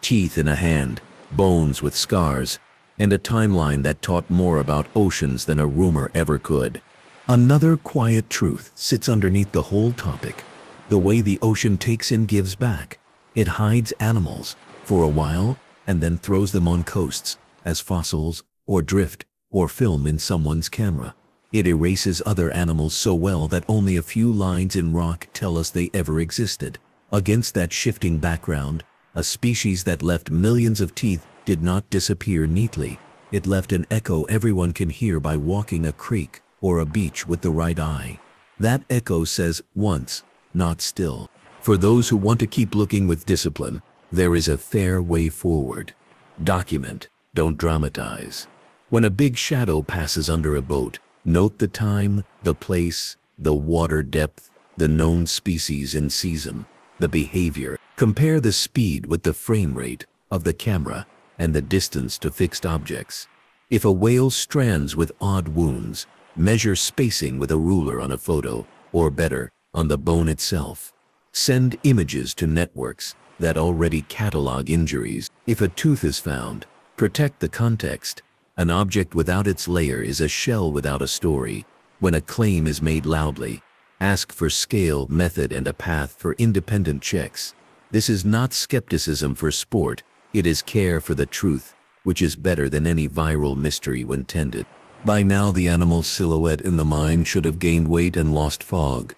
Teeth in a hand, bones with scars, and a timeline that taught more about oceans than a rumor ever could. Another quiet truth sits underneath the whole topic. The way the ocean takes and gives back. It hides animals for a while and then throws them on coasts as fossils or drift or film in someone's camera. It erases other animals so well that only a few lines in rock tell us they ever existed. Against that shifting background, a species that left millions of teeth did not disappear neatly. It left an echo everyone can hear by walking a creek or a beach with the right eye. That echo says once, not still. For those who want to keep looking with discipline, there is a fair way forward. Document, don't dramatize. When a big shadow passes under a boat, note the time, the place, the water depth, the known species and season, the behavior. Compare the speed with the frame rate of the camera and the distance to fixed objects. If a whale strands with odd wounds, measure spacing with a ruler on a photo, or better, on the bone itself. Send images to networks that already catalog injuries. If a tooth is found, protect the context. An object without its layer is a shell without a story. When a claim is made loudly, ask for scale, method, and a path for independent checks. This is not skepticism for sport, it is care for the truth, which is better than any viral mystery when tended. By now the animal's silhouette in the mind should have gained weight and lost fog.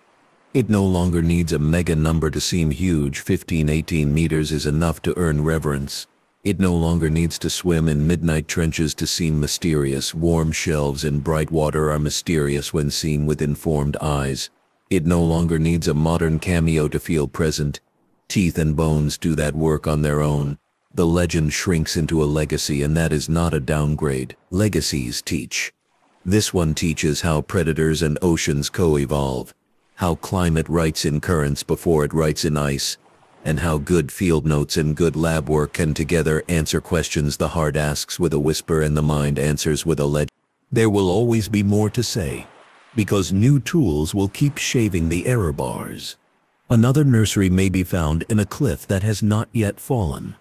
It no longer needs a mega number to seem huge. 15-18 meters is enough to earn reverence. It no longer needs to swim in midnight trenches to seem mysterious. Warm shelves in bright water are mysterious when seen with informed eyes. It no longer needs a modern cameo to feel present. Teeth and bones do that work on their own. The legend shrinks into a legacy, and that is not a downgrade. Legacies teach. This one teaches how predators and oceans co-evolve, how climate writes in currents before it writes in ice, and how good field notes and good lab work can together answer questions the heart asks with a whisper and the mind answers with a legend. There will always be more to say, because new tools will keep shaving the error bars. Another nursery may be found in a cliff that has not yet fallen.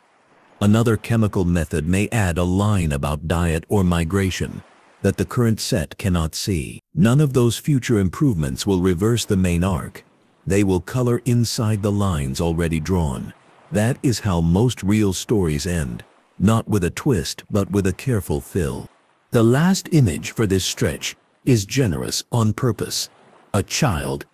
Another chemical method may add a line about diet or migration that the current set cannot see. None of those future improvements will reverse the main arc. They will color inside the lines already drawn. That is how most real stories end, not with a twist but with a careful fill. The last image for this stretch is generous on purpose. A child,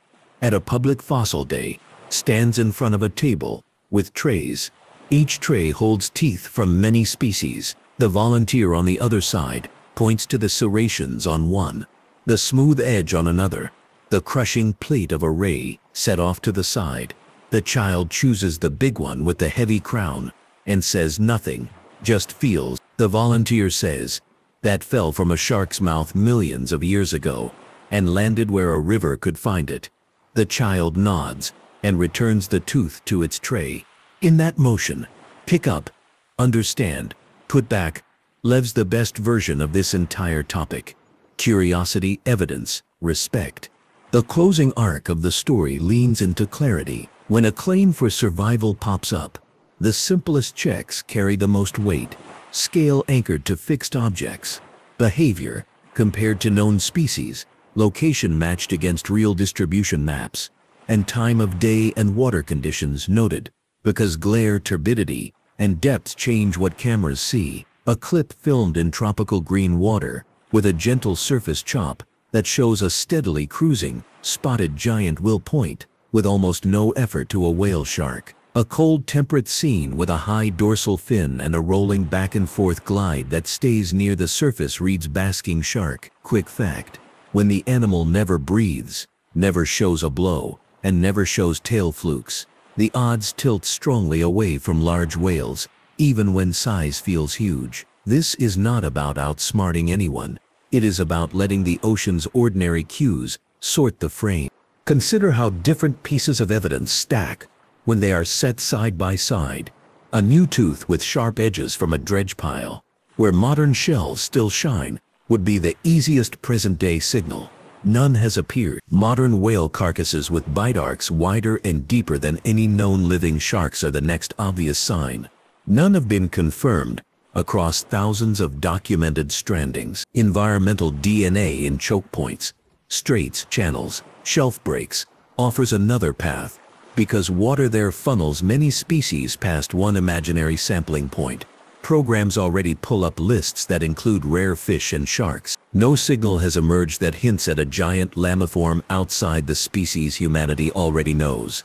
at a public fossil day, stands in front of a table with trays. Each tray holds teeth from many species. The volunteer on the other side points to the serrations on one, the smooth edge on another, the crushing plate of a ray set off to the side. The child chooses the big one with the heavy crown and says nothing, just feels. The volunteer says, "That fell from a shark's mouth millions of years ago and landed where a river could find it." The child nods and returns the tooth to its tray. In that motion, pick up, understand, put back, lives the best version of this entire topic. Curiosity, evidence, respect. The closing arc of the story leans into clarity. When a claim for survival pops up, the simplest checks carry the most weight. Scale anchored to fixed objects. Behavior compared to known species. Location matched against real distribution maps. And time of day and water conditions noted, because glare, turbidity, and depth change what cameras see. A clip filmed in tropical green water, with a gentle surface chop that shows a steadily cruising, spotted giant will point, with almost no effort to a whale shark. A cold temperate scene with a high dorsal fin and a rolling back and forth glide that stays near the surface reads basking shark. Quick fact: when the animal never breathes, never shows a blow, and never shows tail flukes, the odds tilt strongly away from large whales, even when size feels huge. This is not about outsmarting anyone. It is about letting the ocean's ordinary cues sort the frame. Consider how different pieces of evidence stack when they are set side by side. A new tooth with sharp edges from a dredge pile, where modern shells still shine, would be the easiest present-day signal. None has appeared. Modern whale carcasses with bite arcs wider and deeper than any known living sharks are the next obvious sign. None have been confirmed across thousands of documented strandings. Environmental DNA in choke points, straits, channels, shelf breaks offers another path, because water there funnels many species past one imaginary sampling point. Programs already pull up lists that include rare fish and sharks. No signal has emerged that hints at a giant lamiform outside the species humanity already knows.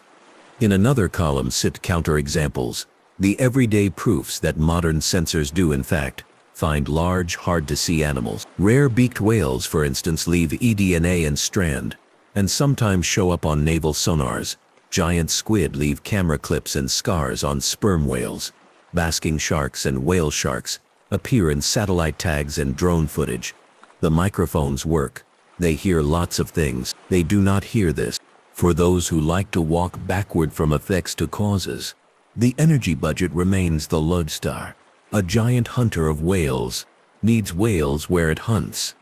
In another column sit counterexamples, the everyday proofs that modern sensors do in fact find large, hard-to-see animals. Rare beaked whales, for instance, leave eDNA and strand, and sometimes show up on naval sonars. Giant squid leave camera clips and scars on sperm whales. Basking sharks and whale sharks appear in satellite tags and drone footage. The microphones work. They hear lots of things. They do not hear this. For those who like to walk backward from effects to causes, The energy budget remains the lodestar. A giant hunter of whales needs whales where it hunts,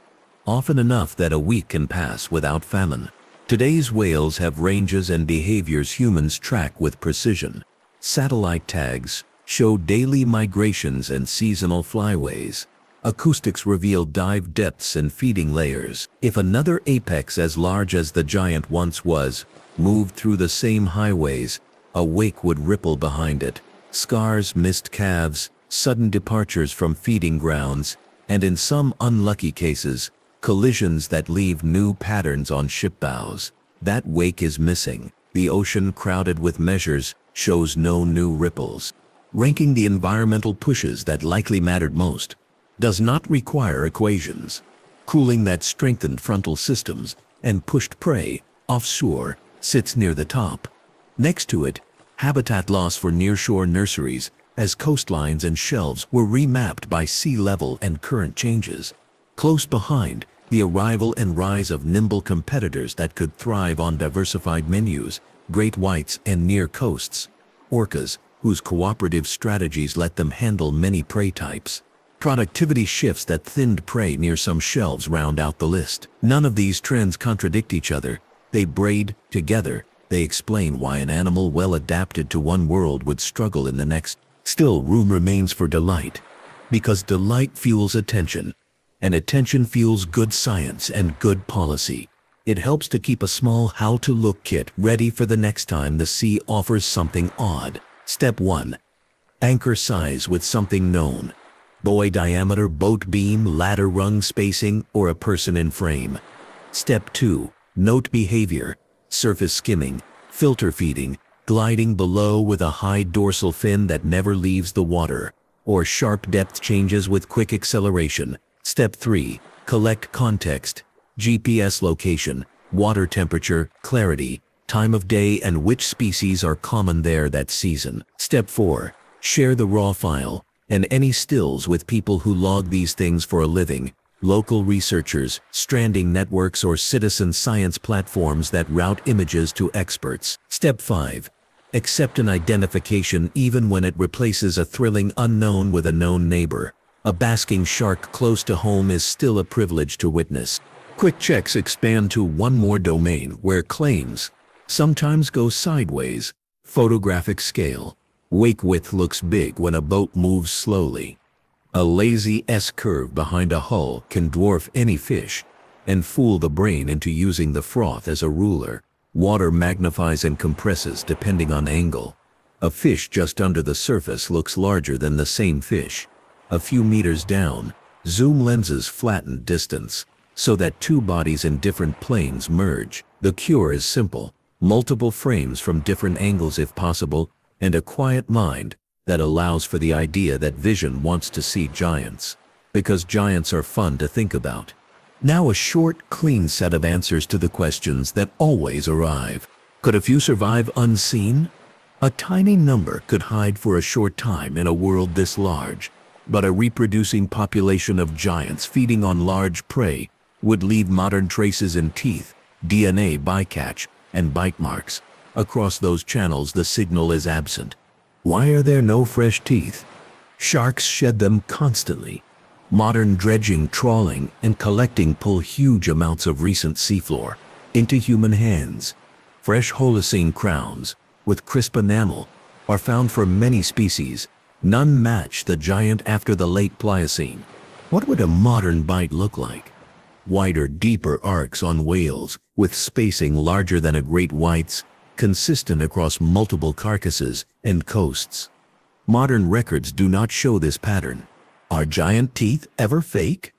often enough that a week can pass without famine. Today's whales have ranges and behaviors humans track with precision. Satellite tags show daily migrations and seasonal flyways. Acoustics reveal dive depths and feeding layers. If another apex as large as the giant once was moved through the same highways, a wake would ripple behind it. Scars, missed calves, sudden departures from feeding grounds, and in some unlucky cases, collisions that leave new patterns on ship bows. That wake is missing. The ocean, crowded with measures, shows no new ripples. Ranking the environmental pushes that likely mattered most does not require equations. Cooling that strengthened frontal systems and pushed prey offshore sits near the top. Next to it, habitat loss for nearshore nurseries as coastlines and shelves were remapped by sea level and current changes. Close behind, the arrival and rise of nimble competitors that could thrive on diversified menus, great whites and near coasts. Orcas, whose cooperative strategies let them handle many prey types. Productivity shifts that thinned prey near some shelves round out the list. None of these trends contradict each other. They braid together. They explain why an animal well adapted to one world would struggle in the next. Still, room remains for delight, because delight fuels attention, and attention fuels good science and good policy. It helps to keep a small how-to-look kit ready for the next time the sea offers something odd. Step 1. Anchor size with something known. Buoy diameter, boat beam, ladder rung spacing, or a person in frame. Step 2. Note behavior. Surface skimming, filter feeding, gliding below with a high dorsal fin that never leaves the water, or sharp depth changes with quick acceleration. Step 3. Collect context. GPS location, water temperature, clarity, time of day and which species are common there that season. Step 4. Share the raw file and any stills with people who log these things for a living. Local researchers, stranding networks or citizen science platforms that route images to experts. Step 5. Accept an identification even when it replaces a thrilling unknown with a known neighbor. A basking shark close to home is still a privilege to witness. Quick checks expand to one more domain where claims sometimes go sideways. Photographic scale. Wake width looks big when a boat moves slowly. A lazy S-curve behind a hull can dwarf any fish and fool the brain into using the froth as a ruler. Water magnifies and compresses depending on angle. A fish just under the surface looks larger than the same fish. A few meters down, zoom lenses flatten distance so that two bodies in different planes merge. The cure is simple. Multiple frames from different angles if possible, and a quiet mind that allows for the idea that vision wants to see giants, because giants are fun to think about. Now a short, clean set of answers to the questions that always arrive. Could a few survive unseen? A tiny number could hide for a short time in a world this large, but a reproducing population of giants feeding on large prey would leave modern traces in teeth, DNA bycatch, and bite marks. Across those channels the signal is absent. Why are there no fresh teeth? Sharks shed them constantly. Modern dredging, trawling, and collecting pull huge amounts of recent seafloor into human hands. Fresh Holocene crowns with crisp enamel are found for many species. None match the giant after the late Pliocene. What would a modern bite look like? Wider, deeper arcs on whales with spacing larger than a great white's, consistent across multiple carcasses and coasts. Modern records do not show this pattern. Are giant teeth ever fake?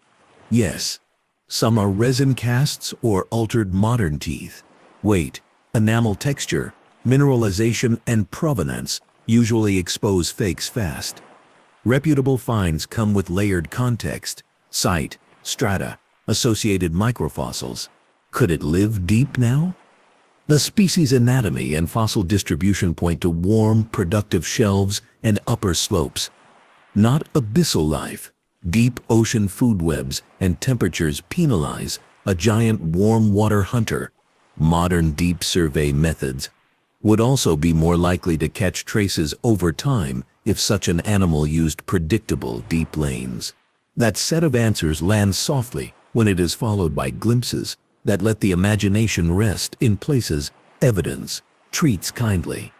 Yes. Some are resin casts or altered modern teeth. Weight, enamel texture, mineralization, and provenance usually expose fakes fast. Reputable finds come with layered context, site, strata, associated microfossils. Could it live deep now? The species anatomy and fossil distribution point to warm, productive shelves and upper slopes. Not abyssal life. Deep ocean food webs and temperatures penalize a giant warm water hunter. Modern deep survey methods would also be more likely to catch traces over time if such an animal used predictable deep lanes. That set of answers lands softly when it is followed by glimpses that let the imagination rest in places evidence treats kindly.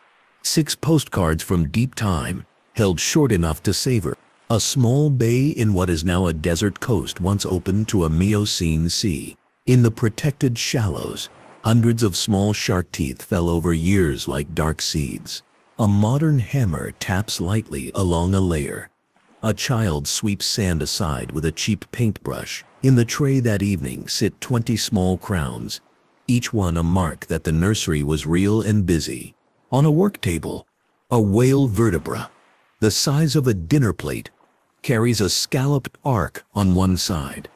6 postcards from deep time, held short enough to savor. A small bay in what is now a desert coast once opened to a Miocene sea. In the protected shallows, hundreds of small shark teeth fell over years like dark seeds. A modern hammer taps lightly along a layer. A child sweeps sand aside with a cheap paintbrush. In the tray that evening sit 20 small crowns, each one a mark that the nursery was real and busy. On a work table, a whale vertebra, the size of a dinner plate, carries a scalloped arc on one side.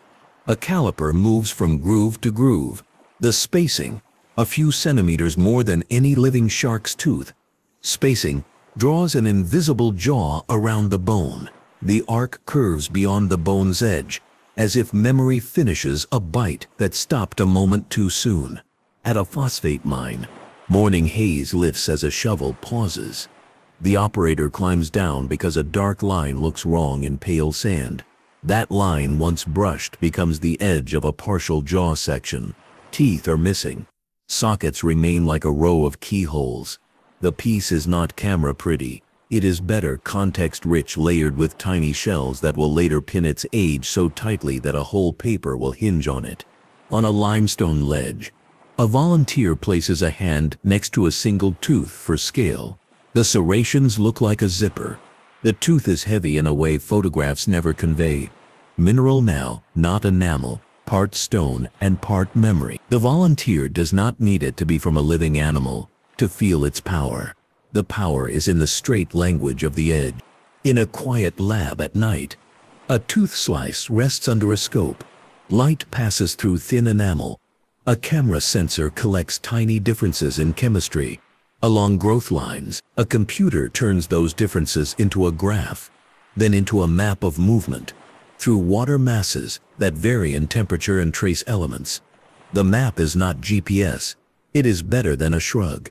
A caliper moves from groove to groove, the spacing a few centimeters more than any living shark's tooth. Spacing draws an invisible jaw around the bone. The arc curves beyond the bone's edge, as if memory finishes a bite that stopped a moment too soon. At a phosphate mine, morning haze lifts as a shovel pauses. The operator climbs down because a dark line looks wrong in pale sand. That line, once brushed, becomes the edge of a partial jaw section. Teeth are missing. Sockets remain like a row of keyholes. The piece is not camera pretty. It is better context-rich, layered with tiny shells that will later pin its age so tightly that a whole paper will hinge on it. On a limestone ledge, a volunteer places a hand next to a single tooth for scale. The serrations look like a zipper. The tooth is heavy in a way photographs never convey. Mineral now, not enamel, part stone and part memory. The volunteer does not need it to be from a living animal to feel its power. The power is in the straight language of the edge. In a quiet lab at night, a tooth slice rests under a scope. Light passes through thin enamel. A camera sensor collects tiny differences in chemistry. Along growth lines, a computer turns those differences into a graph, then into a map of movement, through water masses that vary in temperature and trace elements. The map is not GPS. It is better than a shrug.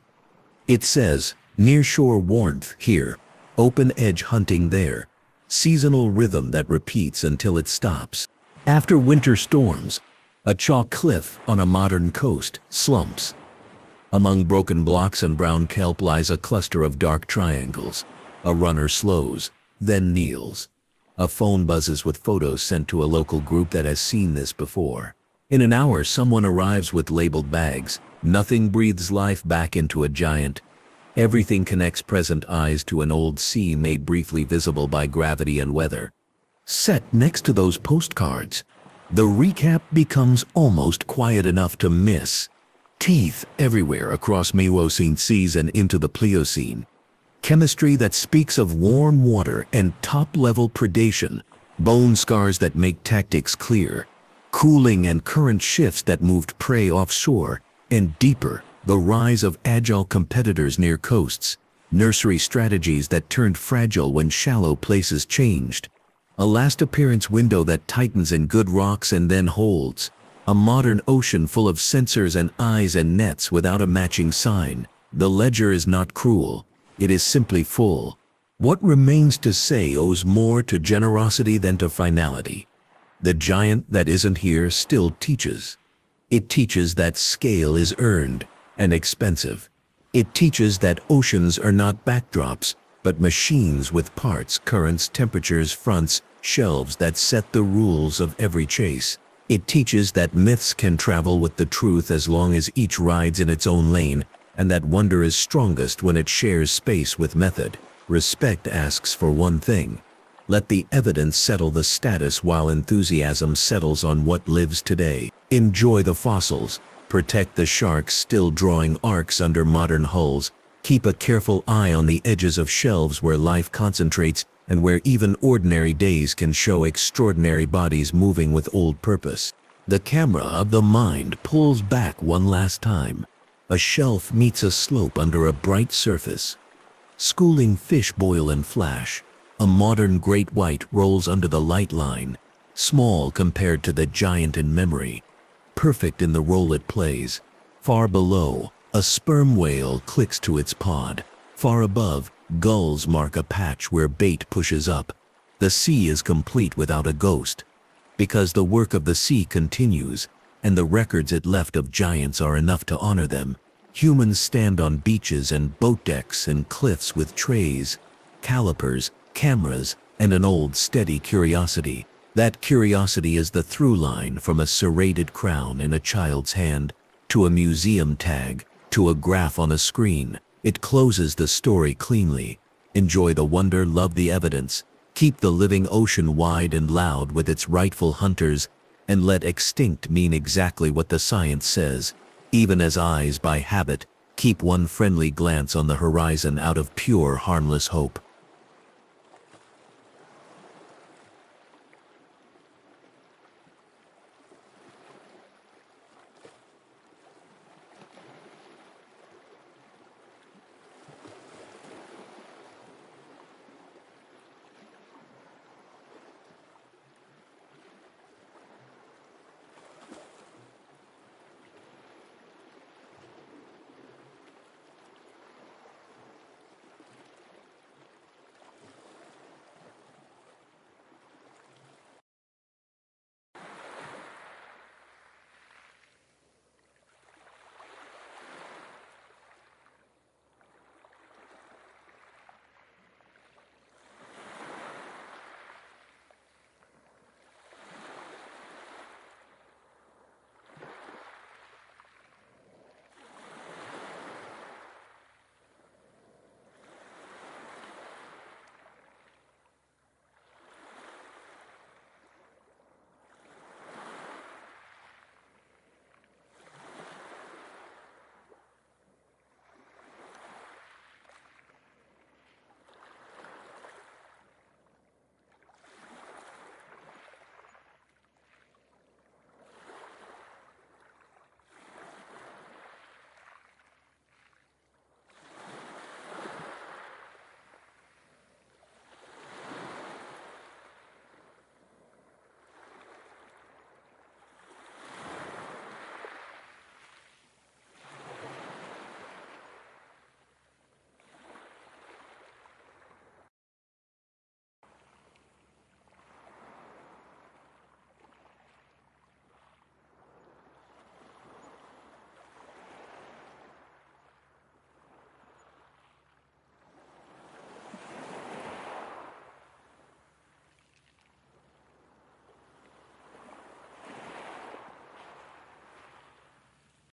It says, nearshore warmth here, open edge hunting there, seasonal rhythm that repeats until it stops. After winter storms, a chalk cliff on a modern coast slumps. Among broken blocks and brown kelp lies a cluster of dark triangles. A runner slows, then kneels. A phone buzzes with photos sent to a local group that has seen this before. In an hour, someone arrives with labeled bags. Nothing breathes life back into a giant. Everything connects present eyes to an old sea made briefly visible by gravity and weather. Set next to those postcards, the recap becomes almost quiet enough to miss. Teeth everywhere across Miocene seas and into the Pliocene. Chemistry that speaks of warm water and top-level predation. Bone scars that make tactics clear. Cooling and current shifts that moved prey offshore. And deeper, the rise of agile competitors near coasts. Nursery strategies that turned fragile when shallow places changed. A last appearance window that tightens in good rocks and then holds. A modern ocean full of sensors and eyes and nets without a matching sign. The ledger is not cruel. It is simply full. What remains to say owes more to generosity than to finality. The giant that isn't here still teaches. It teaches that scale is earned and expensive. It teaches that oceans are not backdrops, but machines with parts, currents, temperatures, fronts, shelves that set the rules of every chase. It teaches that myths can travel with the truth as long as each rides in its own lane, and that wonder is strongest when it shares space with method. Respect asks for one thing. Let the evidence settle the status while enthusiasm settles on what lives today. Enjoy the fossils. Protect the sharks still drawing arcs under modern hulls. Keep a careful eye on the edges of shelves where life concentrates and where even ordinary days can show extraordinary bodies moving with old purpose. The camera of the mind pulls back one last time. A shelf meets a slope under a bright surface. Schooling fish boil and flash. A modern great white rolls under the light line, small compared to the giant in memory, perfect in the role it plays. Far below, A sperm whale clicks to its pod. Far above, gulls mark a patch where bait pushes up. The sea is complete without a ghost. Because the work of the sea continues, and the records it left of giants are enough to honor them. Humans stand on beaches and boat decks and cliffs with trays, calipers, cameras, and an old steady curiosity. That curiosity is the through line from a serrated crown in a child's hand, to a museum tag, to a graph on a screen. It closes the story cleanly. Enjoy the wonder, love the evidence. Keep the living ocean wide and loud with its rightful hunters, and let extinct mean exactly what the science says. Even as eyes by habit keep one friendly glance on the horizon out of pure harmless hope.